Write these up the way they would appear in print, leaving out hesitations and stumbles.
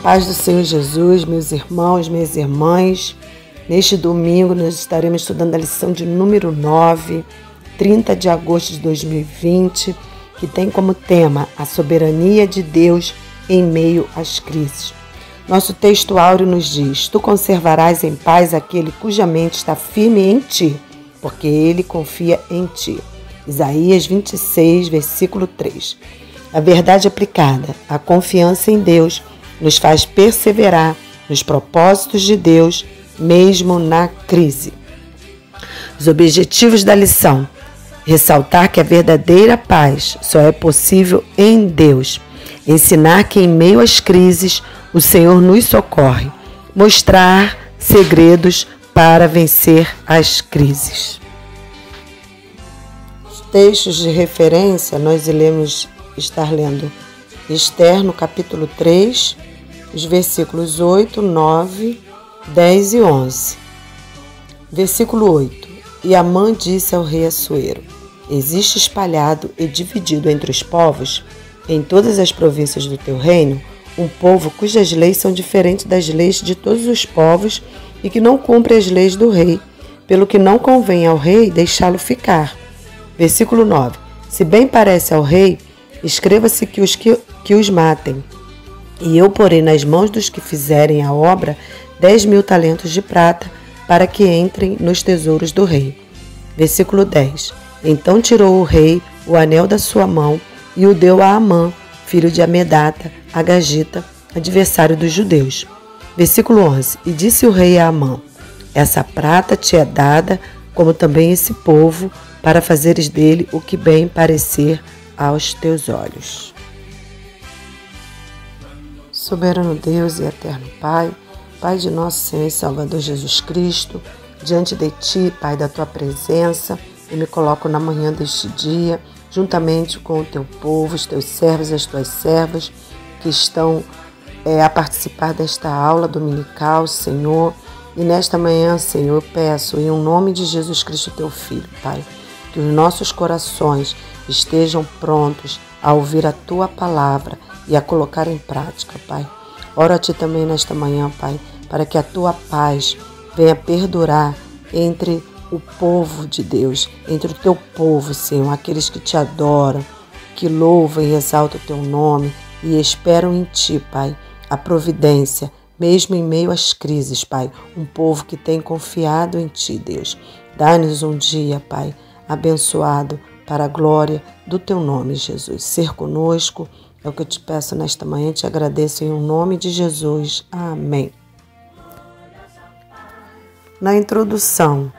paz do Senhor Jesus, meus irmãos, minhas irmãs. Neste domingo nós estaremos estudando a lição de número 9, 30 de agosto de 2020, que tem como tema a soberania de Deus em meio às crises. Nosso texto áureo nos diz: Tu conservarás em paz aquele cuja mente está firme em ti, porque ele confia em ti. Isaías 26, versículo 3. A verdade aplicada, a confiança em Deus, nos faz perseverar nos propósitos de Deus, mesmo na crise. Os objetivos da lição: ressaltar que a verdadeira paz só é possível em Deus, ensinar que em meio às crises o Senhor nos socorre, mostrar segredos para vencer as crises. Os textos de referência nós iremos estar lendo Esther no capítulo 3, os versículos 8, 9, 10 e 11. Versículo 8. E Amã disse ao rei Assuero: Existe espalhado e dividido entre os povos, em todas as províncias do teu reino, um povo cujas leis são diferentes das leis de todos os povos e que não cumpre as leis do rei, pelo que não convém ao rei deixá-lo ficar. Versículo 9. Se bem parece ao rei, escreva-se que os matem, e eu porei nas mãos dos que fizerem a obra 10.000 talentos de prata, para que entrem nos tesouros do rei. Versículo 10. Então tirou o rei o anel da sua mão e o deu a Amã, filho de Amedata, agagita, adversário dos judeus. Versículo 11. E disse o rei a Amã: Essa prata te é dada, como também esse povo, para fazeres dele o que bem parecer aos teus olhos. Soberano Deus e eterno Pai, Pai de nosso Senhor e Salvador Jesus Cristo, diante de Ti, Pai, da Tua presença, eu me coloco na manhã deste dia, juntamente com o Teu povo, os Teus servos e as Tuas servas, que estão a participar desta aula dominical, Senhor. E nesta manhã, Senhor, eu peço, em nome de Jesus Cristo, Teu Filho, Pai, que os nossos corações estejam prontos a ouvir a Tua palavra e a colocar em prática, Pai. Oro a Ti também nesta manhã, Pai, para que a Tua paz venha perdurar entre o povo de Deus, entre o Teu povo, Senhor, aqueles que Te adoram, que louvam e exaltam o Teu nome e esperam em Ti, Pai, a providência, mesmo em meio às crises, Pai, um povo que tem confiado em Ti, Deus. Dá-nos um dia, Pai, abençoado para a glória do Teu nome, Jesus. Ser conosco é o que eu Te peço nesta manhã, Te agradeço em nome de Jesus. Amém. Na introdução,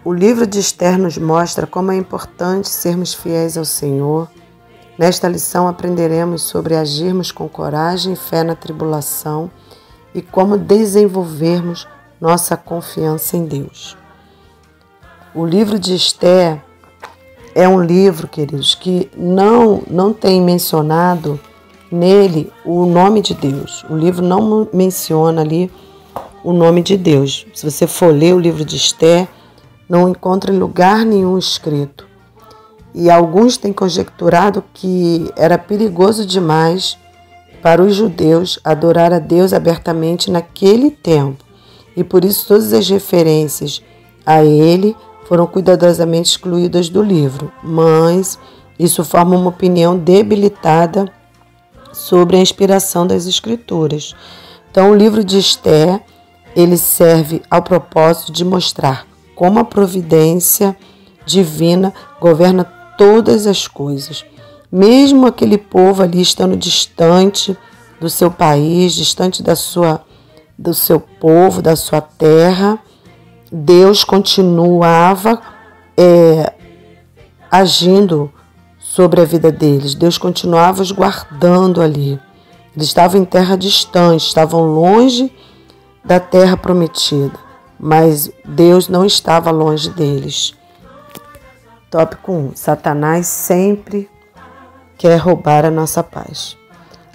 o livro de Esther nos mostra como é importante sermos fiéis ao Senhor. Nesta lição aprenderemos sobre agirmos com coragem e fé na tribulação e como desenvolvermos nossa confiança em Deus. O livro de Esther é um livro, queridos, que não tem mencionado nele o nome de Deus. O livro não menciona ali o nome de Deus. Se você for ler o livro de Esther, não encontra em lugar nenhum escrito. E alguns têm conjecturado que era perigoso demais para os judeus adorar a Deus abertamente naquele tempo. E por isso todas as referências a ele foram cuidadosamente excluídas do livro, mas isso forma uma opinião debilitada sobre a inspiração das Escrituras. Então, o livro de Esther, ele serve ao propósito de mostrar como a providência divina governa todas as coisas. Mesmo aquele povo ali estando distante do seu país, distante do seu povo, da sua terra, Deus continuava agindo sobre a vida deles. Deus continuava os guardando ali. Eles estavam em terra distante, estavam longe da terra prometida, mas Deus não estava longe deles. Tópico 1. Satanás sempre quer roubar a nossa paz.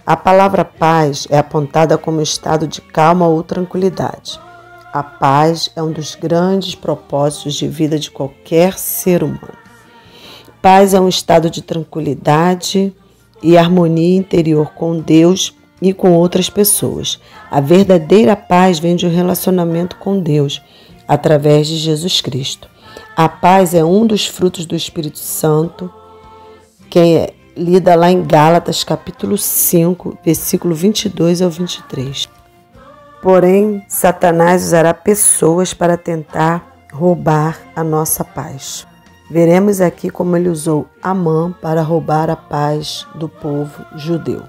A palavra paz é apontada como estado de calma ou tranquilidade. A paz é um dos grandes propósitos de vida de qualquer ser humano. Paz é um estado de tranquilidade e harmonia interior com Deus e com outras pessoas. A verdadeira paz vem de um relacionamento com Deus, através de Jesus Cristo. A paz é um dos frutos do Espírito Santo, que é lida lá em Gálatas, capítulo 5, versículo 22 ao 23. Porém, Satanás usará pessoas para tentar roubar a nossa paz. Veremos aqui como ele usou Amã para roubar a paz do povo judeu.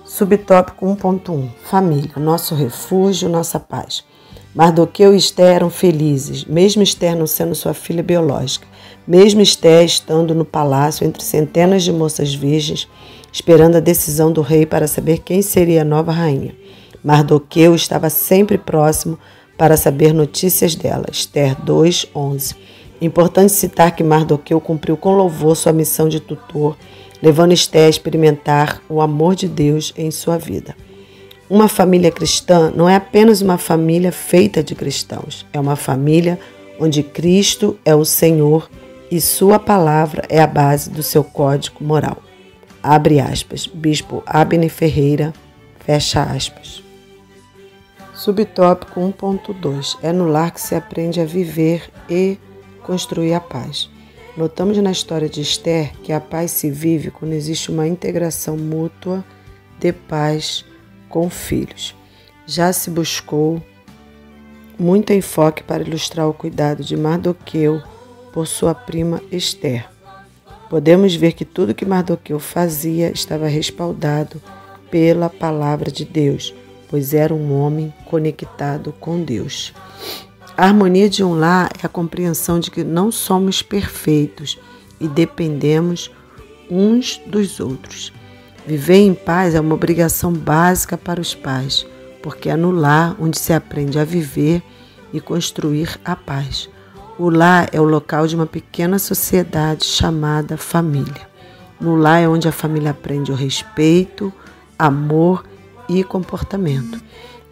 Subtópico 1.1. Família, nosso refúgio, nossa paz. Mardoqueu e Esther eram felizes, mesmo Esther não sendo sua filha biológica, mesmo Esther estando no palácio entre centenas de moças virgens, esperando a decisão do rei para saber quem seria a nova rainha. Mardoqueu estava sempre próximo para saber notícias dela. Esther 2:11. Importante citar que Mardoqueu cumpriu com louvor sua missão de tutor, levando Esther a experimentar o amor de Deus em sua vida. Uma família cristã não é apenas uma família feita de cristãos, é uma família onde Cristo é o Senhor e sua palavra é a base do seu código moral. Abre aspas, Bispo Abner Ferreira, fecha aspas. Subtópico 1.2. É no lar que se aprende a viver e construir a paz. Notamos na história de Esther que a paz se vive quando existe uma integração mútua de pais com filhos. Já se buscou muito enfoque para ilustrar o cuidado de Mardoqueu por sua prima Esther. Podemos ver que tudo que Mardoqueu fazia estava respaldado pela palavra de Deus, pois era um homem conectado com Deus. A harmonia de um lar é a compreensão de que não somos perfeitos e dependemos uns dos outros. Viver em paz é uma obrigação básica para os pais, porque é no lar onde se aprende a viver e construir a paz. O lar é o local de uma pequena sociedade chamada família. No lar é onde a família aprende o respeito, amor e comportamento.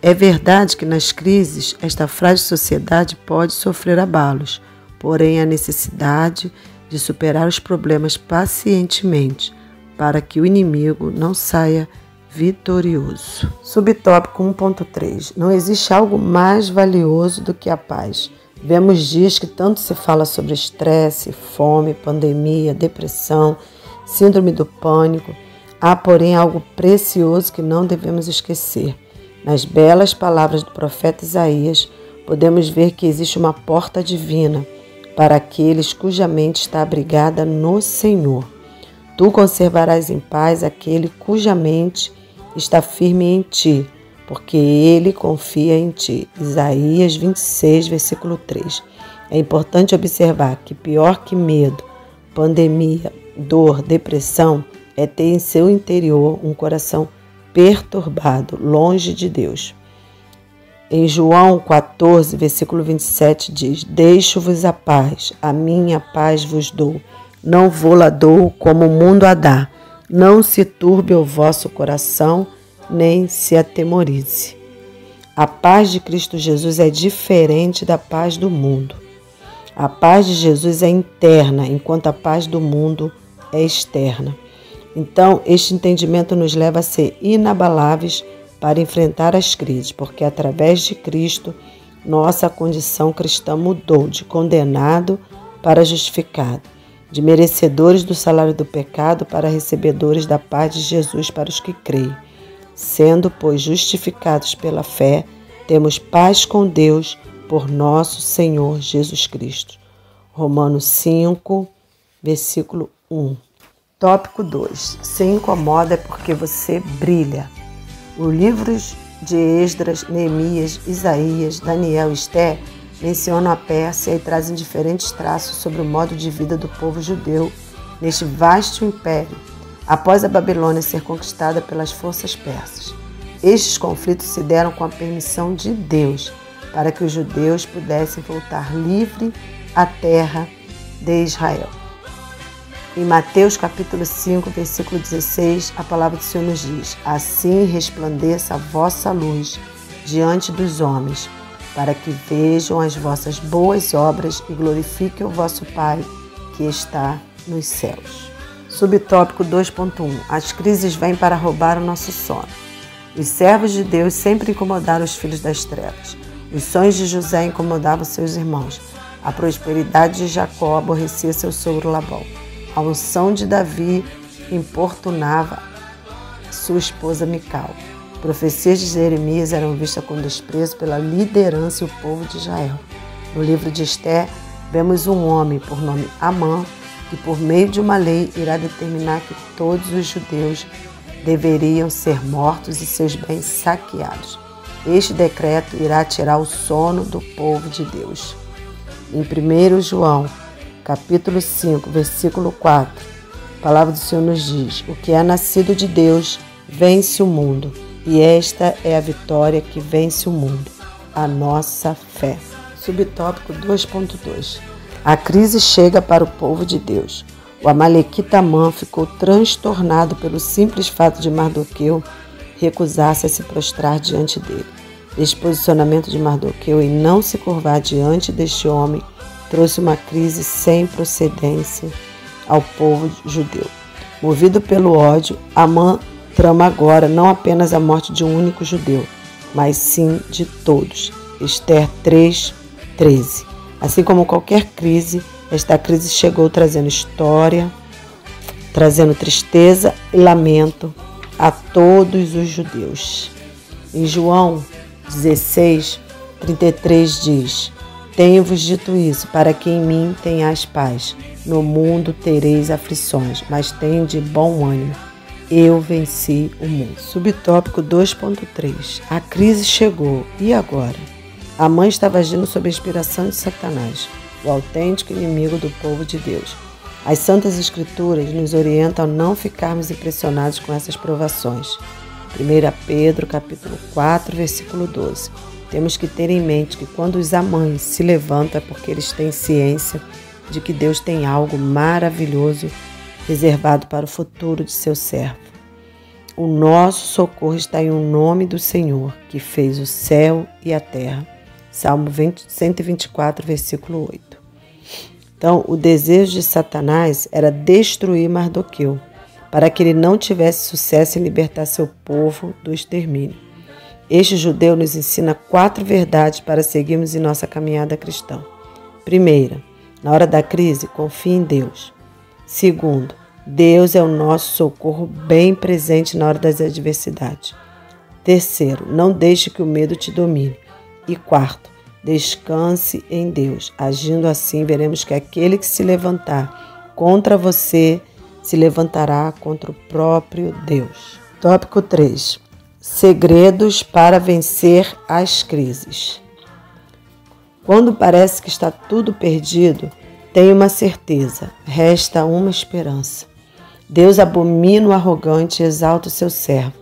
É verdade que nas crises esta frágil sociedade pode sofrer abalos, porém há necessidade de superar os problemas pacientemente, para que o inimigo não saia vitorioso. Subtópico 1.3. Não existe algo mais valioso do que a paz. Vemos dias que tanto se fala sobre estresse, fome, pandemia, depressão, síndrome do pânico. Há, porém, algo precioso que não devemos esquecer. Nas belas palavras do profeta Isaías, podemos ver que existe uma porta divina para aqueles cuja mente está abrigada no Senhor. Tu conservarás em paz aquele cuja mente está firme em ti, porque ele confia em ti. Isaías 26, versículo 3. É importante observar que pior que medo, pandemia, dor, depressão, é ter em seu interior um coração perturbado, longe de Deus. Em João 14, versículo 27 diz: Deixo-vos a paz, a minha paz vos dou. Não vou-la dou como o mundo a dá. Não se turbe o vosso coração, nem se atemorize. A paz de Cristo Jesus é diferente da paz do mundo. A paz de Jesus é interna, enquanto a paz do mundo é externa. Então, este entendimento nos leva a ser inabaláveis para enfrentar as crises, porque através de Cristo, nossa condição cristã mudou de condenado para justificado, de merecedores do salário do pecado para recebedores da paz de Jesus para os que creem. Sendo, pois, justificados pela fé, temos paz com Deus por nosso Senhor Jesus Cristo. Romanos 5, versículo 1. Tópico 2. Se incomoda é porque você brilha. Os livros de Esdras, Neemias, Isaías, Daniel e Esther mencionam a Pérsia e trazem diferentes traços sobre o modo de vida do povo judeu neste vasto império, após a Babilônia ser conquistada pelas forças persas. Estes conflitos se deram com a permissão de Deus, para que os judeus pudessem voltar livre à terra de Israel. Em Mateus capítulo 5, versículo 16, a palavra do Senhor nos diz: Assim resplandeça a vossa luz diante dos homens, para que vejam as vossas boas obras e glorifiquem o vosso Pai que está nos céus. Subtópico 2.1. As crises vêm para roubar o nosso sono. Os servos de Deus sempre incomodaram os filhos das trevas. Os sonhos de José incomodavam seus irmãos. A prosperidade de Jacó aborrecia seu sogro Labão. A unção de Davi importunava sua esposa Mical. Profecias de Jeremias eram vistas com desprezo pela liderança e o povo de Israel. No livro de Esther, vemos um homem por nome Amã, que por meio de uma lei irá determinar que todos os judeus deveriam ser mortos e seus bens saqueados. Este decreto irá tirar o sono do povo de Deus. Em 1 João, capítulo 5, versículo 4, a palavra do Senhor nos diz: o que é nascido de Deus vence o mundo, e esta é a vitória que vence o mundo, a nossa fé. Subtópico 2.2. A crise chega para o povo de Deus. O amalequita Amã ficou transtornado pelo simples fato de Mardoqueu recusar-se a se prostrar diante dele. Este posicionamento de Mardoqueu em não se curvar diante deste homem trouxe uma crise sem procedência ao povo judeu. Movido pelo ódio, Amã trama agora não apenas a morte de um único judeu, mas sim de todos. Esther 3:13. Assim como qualquer crise, esta crise chegou trazendo história, trazendo tristeza e lamento a todos os judeus. Em João 16:33 diz: tenho-vos dito isso, para que em mim tenhais paz. No mundo tereis aflições, mas tende bom ânimo. Eu venci o mundo. Subtópico 2.3. A crise chegou. E agora? Amã estava agindo sob a inspiração de Satanás, o autêntico inimigo do povo de Deus. As Santas Escrituras nos orientam a não ficarmos impressionados com essas provações. 1 Pedro, capítulo 4, versículo 12. Temos que ter em mente que quando os Amãs se levantam é porque eles têm ciência de que Deus tem algo maravilhoso reservado para o futuro de seu servo. O nosso socorro está em um nome do Senhor, que fez o céu e a terra. Salmo 124, versículo 8. Então, o desejo de Satanás era destruir Mardoqueu, para que ele não tivesse sucesso em libertar seu povo do extermínio. Este judeu nos ensina 4 verdades para seguirmos em nossa caminhada cristã. Primeira, na hora da crise, confie em Deus. Segundo, Deus é o nosso socorro bem presente na hora das adversidades. Terceiro, não deixe que o medo te domine. E quarto, descanse em Deus. Agindo assim, veremos que aquele que se levantar contra você se levantará contra o próprio Deus. Tópico 3. Segredos para vencer as crises. Quando parece que está tudo perdido, tenha uma certeza, resta uma esperança. Deus abomina o arrogante e exalta o seu servo.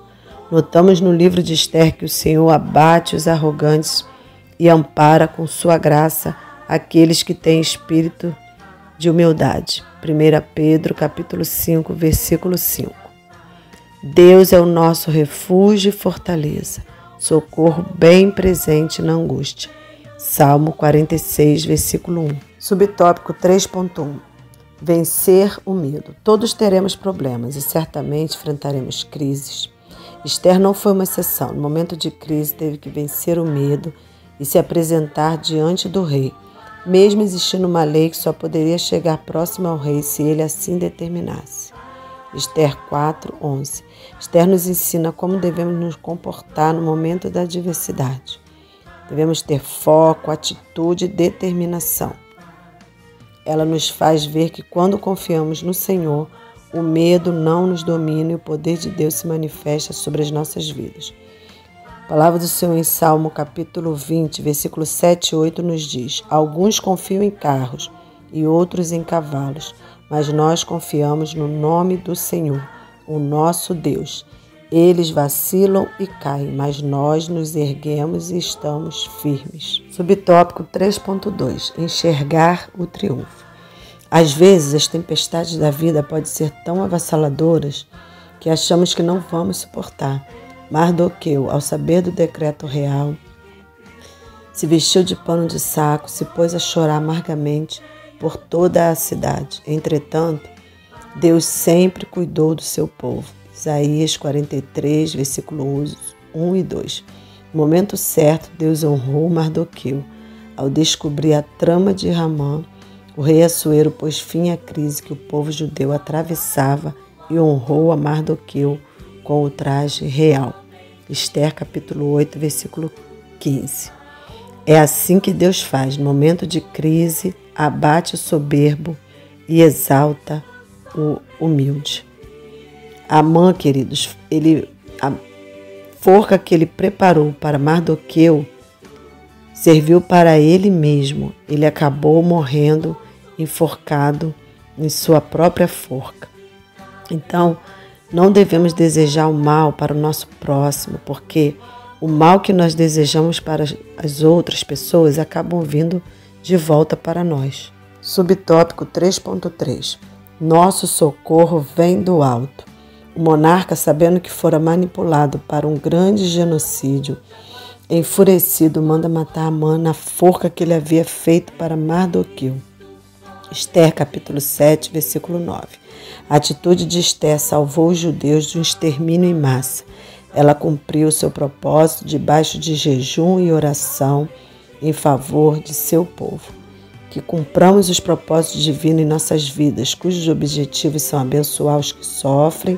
Notamos no livro de Esther que o Senhor abate os arrogantes e ampara com sua graça aqueles que têm espírito de humildade. 1 Pedro, capítulo 5, versículo 5. Deus é o nosso refúgio e fortaleza, socorro bem presente na angústia. Salmo 46, versículo 1. Subtópico 3.1. Vencer o medo. Todos teremos problemas e certamente enfrentaremos crises. Esther não foi uma exceção. No momento de crise, teve que vencer o medo e se apresentar diante do rei, mesmo existindo uma lei que só poderia chegar próximo ao rei se ele assim determinasse. Esther 4:11. Esther nos ensina como devemos nos comportar no momento da adversidade. Devemos ter foco, atitude e determinação. Ela nos faz ver que quando confiamos no Senhor, o medo não nos domina e o poder de Deus se manifesta sobre as nossas vidas. A palavra do Senhor em Salmo capítulo 20, versículo 7 e 8 nos diz: alguns confiam em carros e outros em cavalos, mas nós confiamos no nome do Senhor, o nosso Deus. Eles vacilam e caem, mas nós nos erguemos e estamos firmes. Subtópico 3.2. Enxergar o triunfo. Às vezes, as tempestades da vida podem ser tão avassaladoras que achamos que não vamos suportar. Mardoqueu, ao saber do decreto real, se vestiu de pano de saco, se pôs a chorar amargamente por toda a cidade. Entretanto, Deus sempre cuidou do seu povo. Isaías 43, versículos 1 e 2. No momento certo, Deus honrou Mardoqueu. Ao descobrir a trama de Ramã, o rei Assuero pôs fim à crise que o povo judeu atravessava e honrou a Mardoqueu com o traje real. Esther capítulo 8, versículo 15. É assim que Deus faz. No momento de crise, abate o soberbo e exalta o humilde. Amã, queridos, a forca que ele preparou para Mardoqueu serviu para ele mesmo. Ele acabou morrendo enforcado em sua própria forca. Então, não devemos desejar o mal para o nosso próximo, porque o mal que nós desejamos para as outras pessoas acabam vindo de volta para nós. Subtópico 3.3. Nosso socorro vem do alto. O monarca, sabendo que fora manipulado para um grande genocídio, enfurecido, manda matar Amã na forca que ele havia feito para Mardoqueu. Esther, capítulo 7, versículo 9. A atitude de Esther salvou os judeus de um extermínio em massa. Ela cumpriu seu propósito debaixo de jejum e oração em favor de seu povo. Que cumpramos os propósitos divinos em nossas vidas, cujos objetivos são abençoar os que sofrem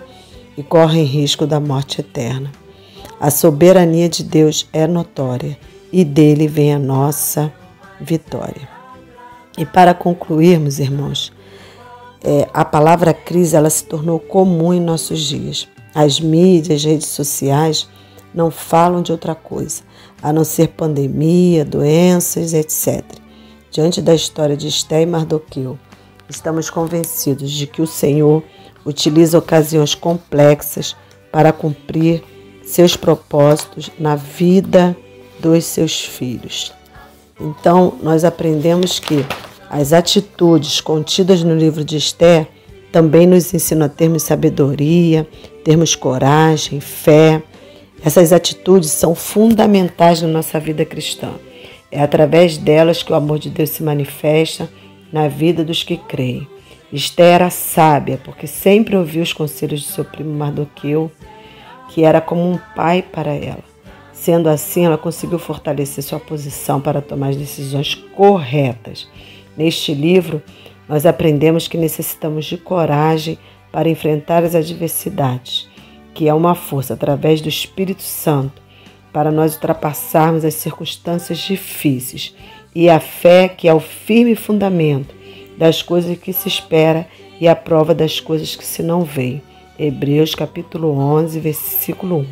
e correm risco da morte eterna. A soberania de Deus é notória e dele vem a nossa vitória. E para concluirmos, irmãos, a palavra crise ela se tornou comum em nossos dias. As mídias, as redes sociais não falam de outra coisa, a não ser pandemia, doenças, etc. Diante da história de Esther e Mardoqueu, estamos convencidos de que o Senhor utiliza ocasiões complexas para cumprir seus propósitos na vida dos seus filhos. Então, nós aprendemos que as atitudes contidas no livro de Esther também nos ensinam a termos sabedoria, termos coragem, fé. Essas atitudes são fundamentais na nossa vida cristã. É através delas que o amor de Deus se manifesta na vida dos que creem. Esther era sábia, porque sempre ouviu os conselhos de seu primo Mardoqueu, que era como um pai para ela. Sendo assim, ela conseguiu fortalecer sua posição para tomar as decisões corretas. Neste livro, nós aprendemos que necessitamos de coragem para enfrentar as adversidades, que é uma força através do Espírito Santo para nós ultrapassarmos as circunstâncias difíceis, e a fé, que é o firme fundamento das coisas que se espera e a prova das coisas que se não veem. Hebreus capítulo 11, versículo 1.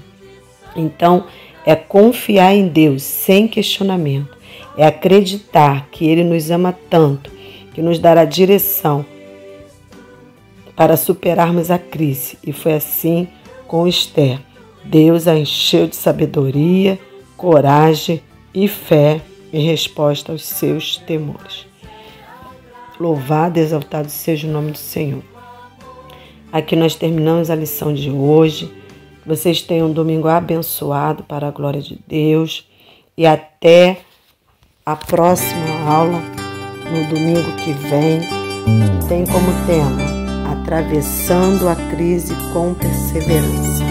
Então, é confiar em Deus sem questionamento, é acreditar que Ele nos ama tanto, que nos dará direção para superarmos a crise. E foi assim com Esther. Deus a encheu de sabedoria, coragem e fé em resposta aos seus temores. Louvado e exaltado seja o nome do Senhor. Aqui nós terminamos a lição de hoje. Vocês tenham um domingo abençoado para a glória de Deus. E até a próxima aula, no domingo que vem, tem como tema Atravessando a Crise com Perseverança.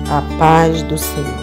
A paz do Senhor.